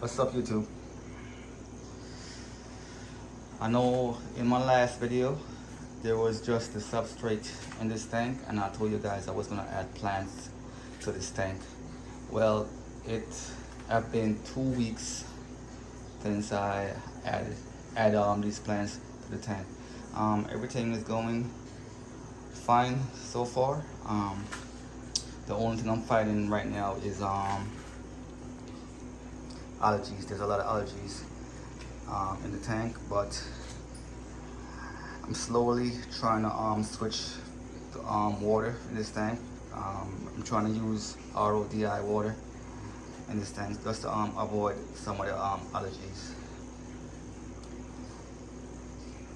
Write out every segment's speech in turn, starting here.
What's up, YouTube? I know in my last video there was just the substrate in this tank, and I told you guys I was gonna add plants to this tank. Well, it have been 2 weeks since I add these plants to the tank. Everything is going fine so far. The only thing I'm fighting right now is allergies. There's a lot of allergies in the tank, but I'm slowly trying to switch the water in this tank. I'm trying to use RODI water in this tank just to avoid some of the allergies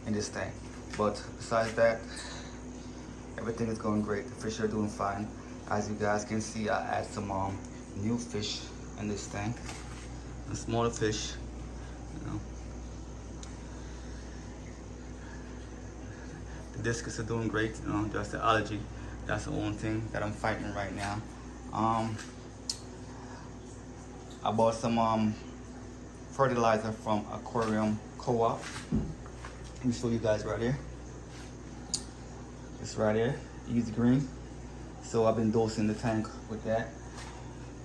in this tank. But besides that, everything is going great. The fish are doing fine. As you guys can see, I add some new fish in this tank. A smaller fish, you know. The discus are doing great, you know, just the allergy. That's the only thing that I'm fighting right now. I bought some fertilizer from Aquarium Co-op. Let me show you guys right here. It's right here, Easy Green. So I've been dosing the tank with that.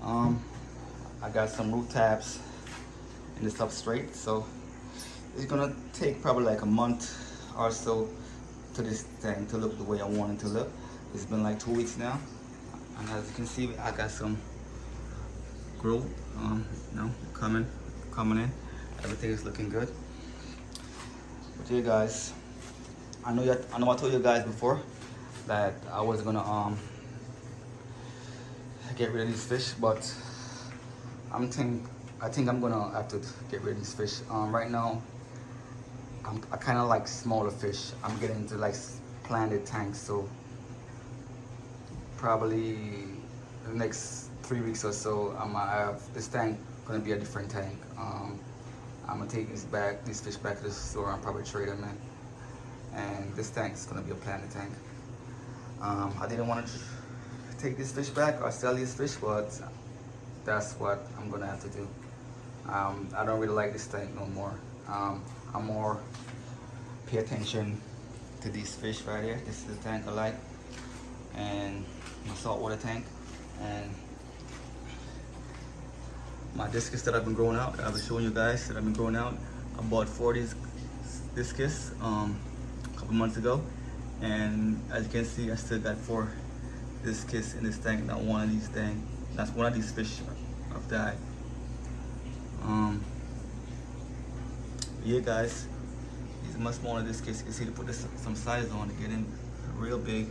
I got some root tabs in the substrate, so it's gonna take probably like a month or so to this thing to look the way I want it to look. It's been like 2 weeks now, and as you can see, I got some growth, you know, coming in. Everything is looking good. But yeah, guys, I know I told you guys before that I was gonna get rid of these fish, but I think I'm gonna have to get rid of these fish. Right now, I kind of like smaller fish. I'm getting into like planted tanks, so probably the next 3 weeks or so, I'm gonna have this tank gonna be a different tank. I'm gonna take these fish back to the store and probably trade them in. And this tank is gonna be a planted tank. I didn't want to take this fish back or sell these fish, but that's what I'm gonna have to do. I don't really like this tank no more. I'm more pay attention to these fish right here. This is the tank I like, and my saltwater tank, and my discus that I've been growing out. I've been showing you guys that I've been growing out. I bought 40 discus a couple months ago, and as you can see, I still got 4 discus in this tank. Not one of these things. That's one of these fish have died. Yeah, guys, these are much smaller discus. You can see to put some size on to get in real big.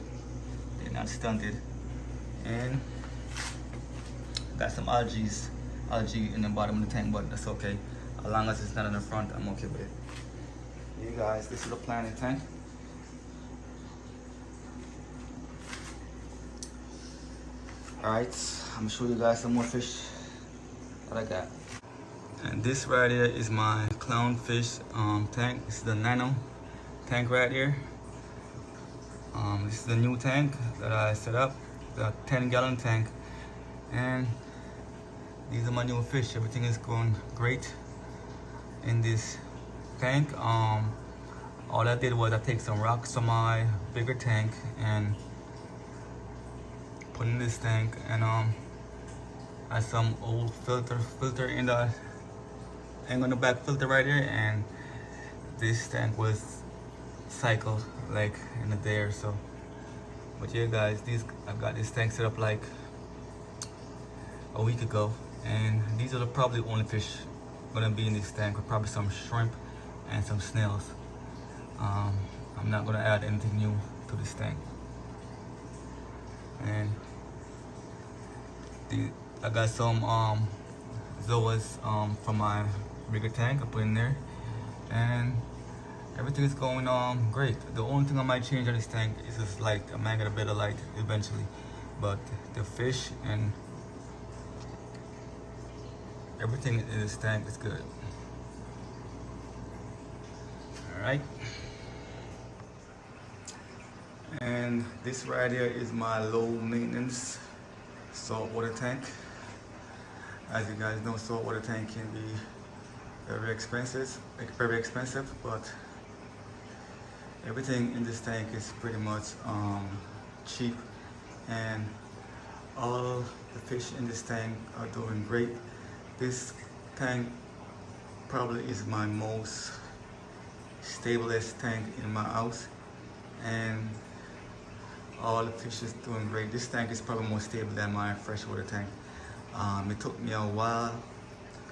They're not stunted, and got some algae in the bottom of the tank, but that's okay. As long as it's not in the front, I'm okay with it. Yeah, guys, this is a planted tank. Alright, I'm gonna show you guys some more fish that I got. And this right here is my clownfish tank. This is the nano tank right here. This is the new tank that I set up, the 10-gallon tank. And these are my new fish. Everything is going great in this tank. All I did was I take some rocks from my bigger tank and put in this tank, and I had some old filter in the hang on the back filter right here, and this tank was cycled like in a day or so. But yeah, guys, I've got this tank set up like a week ago, and these are the probably only fish gonna be in this tank, with probably some shrimp and some snails. I'm not gonna add anything new to this tank. And I got some zoas from my bigger tank I put in there, and everything is going great. The only thing I might change on this tank is just like I might get a better light eventually, but the fish and everything in this tank is good. All right. And this right here is my low maintenance saltwater tank. As you guys know, saltwater tank can be very expensive, but everything in this tank is pretty much cheap, and all the fish in this tank are doing great. This tank probably is my most stablest tank in my house, and all the fish is doing great. This tank is probably more stable than my freshwater tank. It took me a while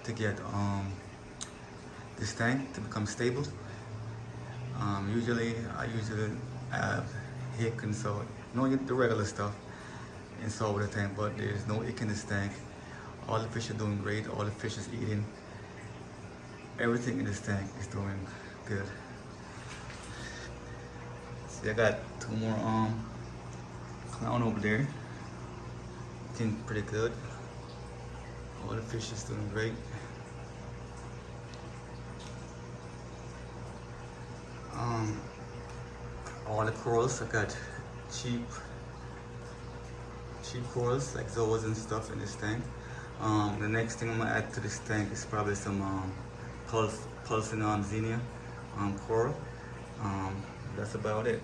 to get this tank to become stable. Usually I have hick and so, the regular stuff in saltwater tank, but there's no ick in this tank. All the fish are doing great. All the fish is eating. Everything in this tank is doing good. See, I got two more clown over there. Looking pretty good. All the fish is doing great. All the corals, I got cheap corals like zoas and stuff in this tank. The next thing I'm gonna add to this tank is probably some pulsing xenia coral. That's about it.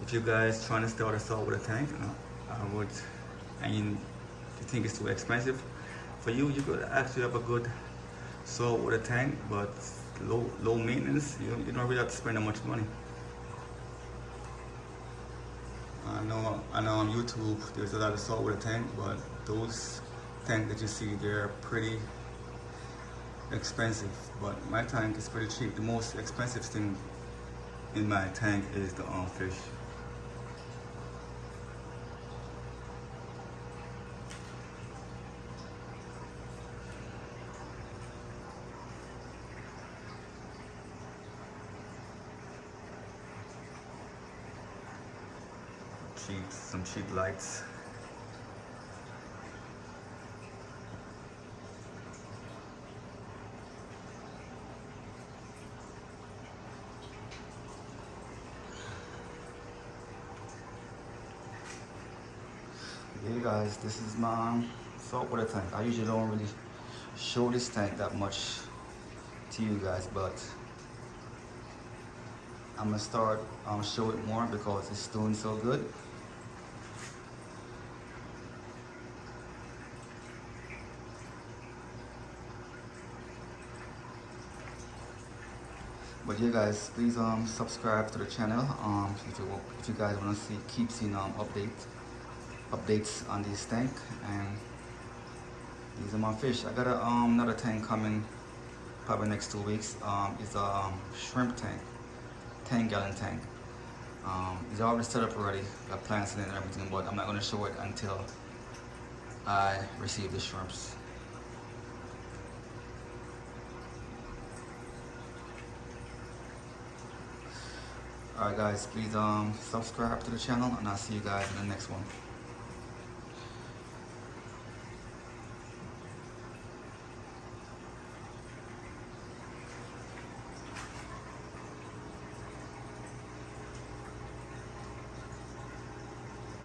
If you guys trying to start a saltwater tank, and you think it's too expensive for you, you could actually have a good saltwater tank, but low maintenance. You don't really have to spend that much money. I know on YouTube there's a lot of saltwater tank, but those tanks that you see, they're pretty expensive. But my tank is pretty cheap. The most expensive thing in my tank is the fish. Some cheap lights. Hey guys, this is my saltwater tank. I usually don't really show this tank that much to you guys, but I'm gonna start show it more because it's doing so good. But yeah guys, please subscribe to the channel if you guys want to keep seeing updates on this tank. And these are my fish. I got another tank coming probably next 2 weeks. It's a shrimp tank, 10-gallon tank. It's already set up already, got plants in it and everything, but I'm not going to show it until I receive the shrimps. Alright guys, please subscribe to the channel, and I'll see you guys in the next one.